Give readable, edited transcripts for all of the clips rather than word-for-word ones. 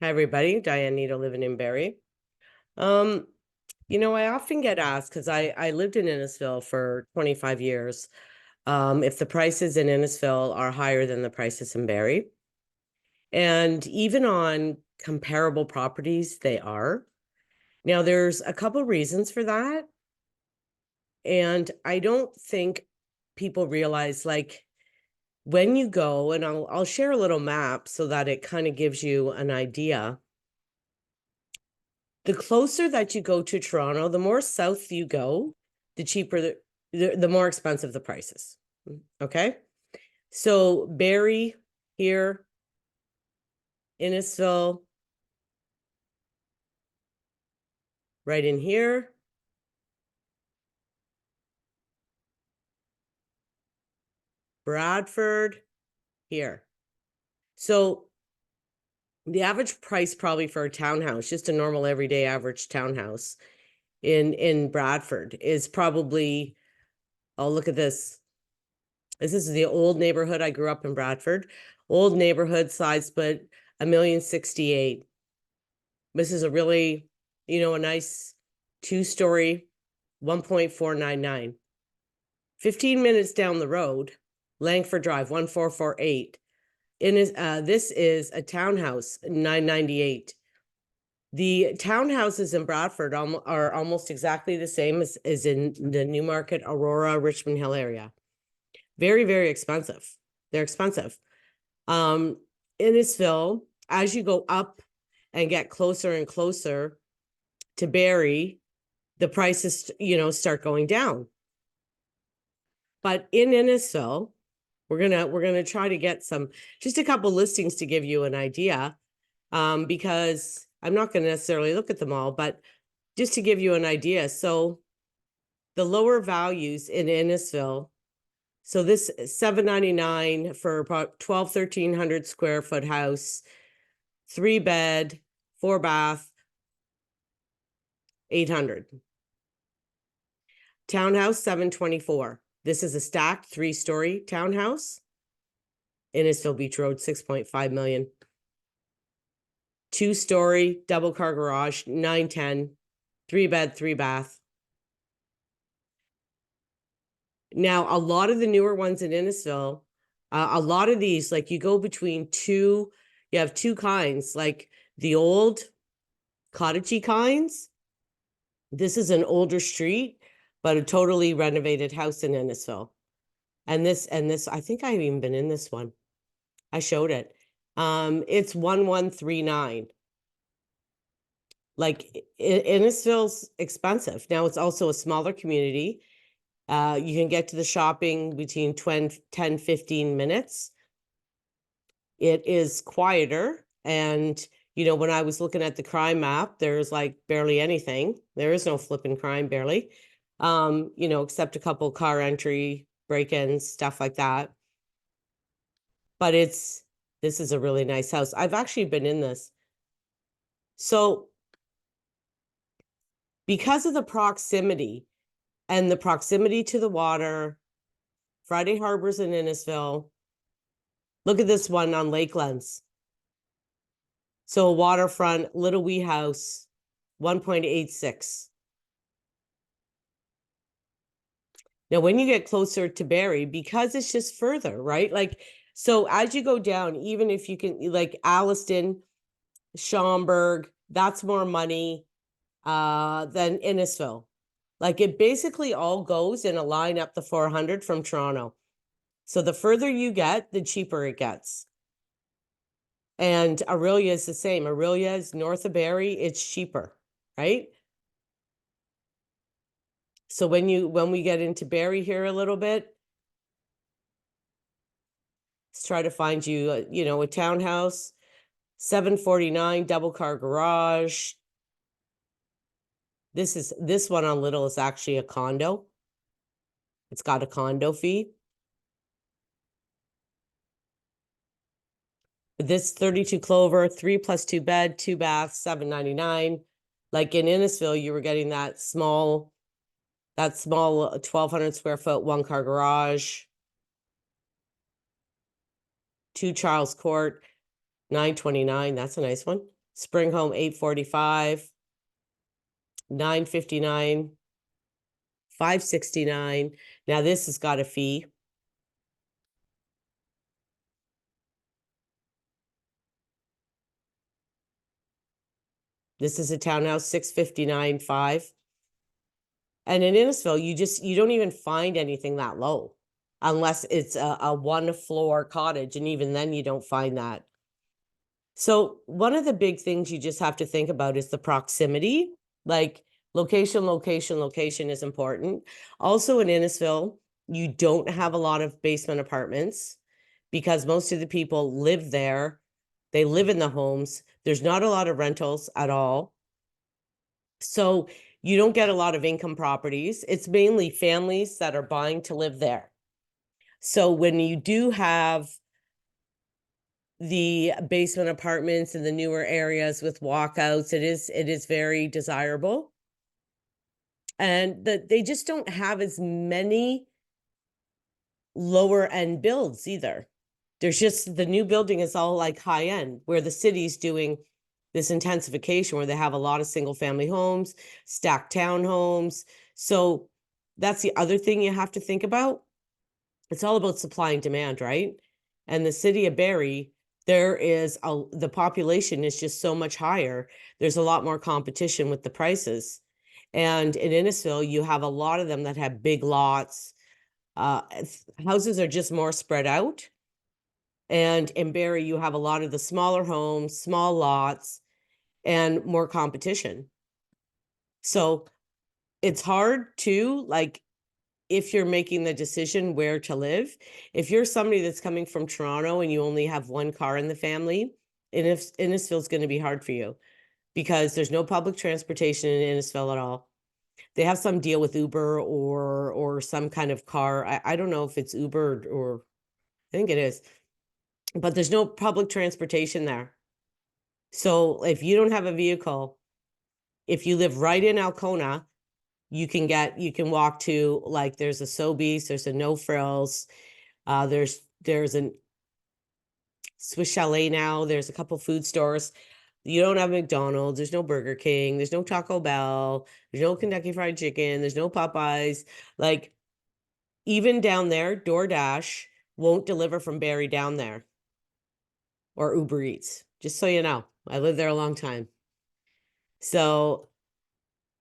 Hi, everybody. Diane Neto living in Barrie. I often get asked because I lived in Innisfil for 25 years, if the prices in Innisfil are higher than the prices in Barrie. And even on comparable properties, they are. Now, there's a couple reasons for that. And I don't think people realize, like, when you go, and I'll share a little map so that it kind of gives you an idea. The closer that you go to Toronto, the more south you go, the cheaper the more expensive the prices. Okay. So Barrie here, Innisfil, right in here. Bradford here. So the average price probably for a townhouse, just a normal everyday average townhouse in Bradford is probably, oh, look at this. This is the old neighborhood. I grew up in Bradford. Old neighborhood, side split, $1,068,000. This is a really, a nice 2-story, 1.499. 15 minutes down the road, Langford Drive, 1448. This is a townhouse, 998. The townhouses in Bradford are almost exactly the same as in the Newmarket, Aurora, Richmond Hill area. Very, very expensive. They're expensive. Innisfil, as you go up and get closer and closer to Barrie, the prices, start going down. But in Innisfil, we're gonna try to get just a couple listings to give you an idea, because I'm not gonna necessarily look at them all, but just to give you an idea. So the lower values in Innisfil, so this $799 for about 1,300 square foot house, 3-bed, 4-bath, 800. Townhouse, 724. This is a stacked 3-story townhouse. Innisfil Beach Road, 6.5 million. 2-story double car garage, 910. 3-bed, 3-bath. Now, a lot of the newer ones in Innisfil, a lot of these, like, you go between you have two kinds, like the old cottagey kinds. This is an older street, but a totally renovated house in Innisfil. And this, I think I've even been in this one. I showed it. It's 1139. Like, Innisfil's expensive. Now, it's also a smaller community. You can get to the shopping between 10, 15 minutes. It is quieter. And, when I was looking at the crime map, there's like barely anything. There is no flipping crime, barely. Except a couple car entry, break-ins, stuff like that. But this is a really nice house. I've actually been in this. So because of the proximity and the proximity to the water, Friday Harbor's in Innisfil. Look at this one on Lakelands. So a waterfront, little wee house, 1.86. Now, when you get closer to Barrie, because it's just further, right? Like, so as you go down, even if you can, like Alliston, Schaumburg, that's more money than Innisfil. Like, it basically all goes in a line up the 400 from Toronto. So the further you get, the cheaper it gets. And Aurelia is the same. Aurelia is north of Barrie. It's cheaper, right? So when we get into Barrie here a little bit, let's try to find you, a townhouse, 749, double car garage. This one on Little is actually a condo. It's got a condo fee. This 32 Clover, 3+2 bed, 2 baths, 799. Like in Innisfil, you were getting that small 1,200 square foot 1-car garage. 2 Charles Court, 929. That's a nice one. Spring Home 845, 959, 569. Now this has got a fee. This is a townhouse, 659.5. And in Innisfil, you don't even find anything that low unless it's a one floor cottage. And even then you don't find that. So one of the big things you just have to think about is the proximity, like location, location, location is important. Also in Innisfil, you don't have a lot of basement apartments because most of the people live there. They live in the homes. There's not a lot of rentals at all. So you don't get a lot of income properties. It's mainly families that are buying to live there. So when you do have the basement apartments in the newer areas with walkouts, it is very desirable. And they just don't have as many lower end builds either. There's just the new building is all like high end, where the city's doing this intensification where they have a lot of single family homes, stacked townhomes. So that's the other thing you have to think about. It's all about supply and demand, right? And the city of Barrie, the population is just so much higher. There's a lot more competition with the prices. And in Innisfil, you have a lot of them that have big lots. Houses are just more spread out. And in Barrie, you have a lot of the smaller homes, small lots, and more competition. So it's hard to, like, if you're making the decision where to live, if you're somebody that's coming from Toronto and you only have one car in the family, Innisfil is going to be hard for you because there's no public transportation in Innisfil at all. They have some deal with Uber or some kind of car. I don't know if it's Uber or I think it is, but there's no public transportation there. So if you don't have a vehicle, if you live right in Alcona, you can walk to, like, there's a Sobeys, there's a No Frills, there's an Swiss Chalet now, there's a couple food stores. You don't have McDonald's, there's no Burger King, there's no Taco Bell, there's no Kentucky Fried Chicken, there's no Popeyes. Like, even down there, DoorDash won't deliver from Barrie down there, or Uber Eats, just so you know. I lived there a long time. So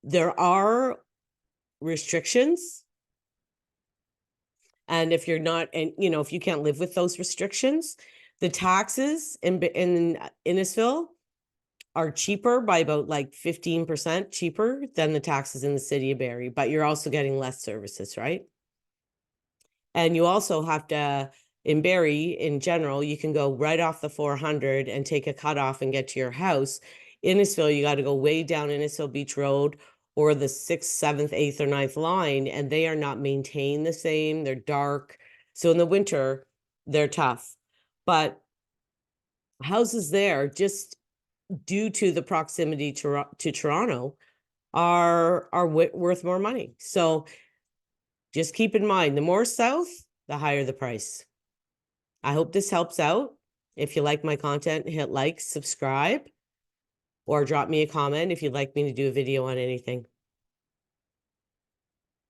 there are restrictions. And if you're not, and if you can't live with those restrictions, the taxes in Innisfil are cheaper by about like 15% cheaper than the taxes in the city of Barrie, but you're also getting less services, right? And you also have to, in Barrie, in general, you can go right off the 400 and take a cutoff and get to your house. Innisfil, you got to go way down Innisfil Beach Road or the 6th, 7th, 8th, or 9th line, and they are not maintained the same. They're dark. So in the winter, they're tough. But houses there, just due to the proximity to Toronto, are worth more money. So just keep in mind, the more south, the higher the price. I hope this helps out. If you like my content, hit like, subscribe, or drop me a comment if you'd like me to do a video on anything.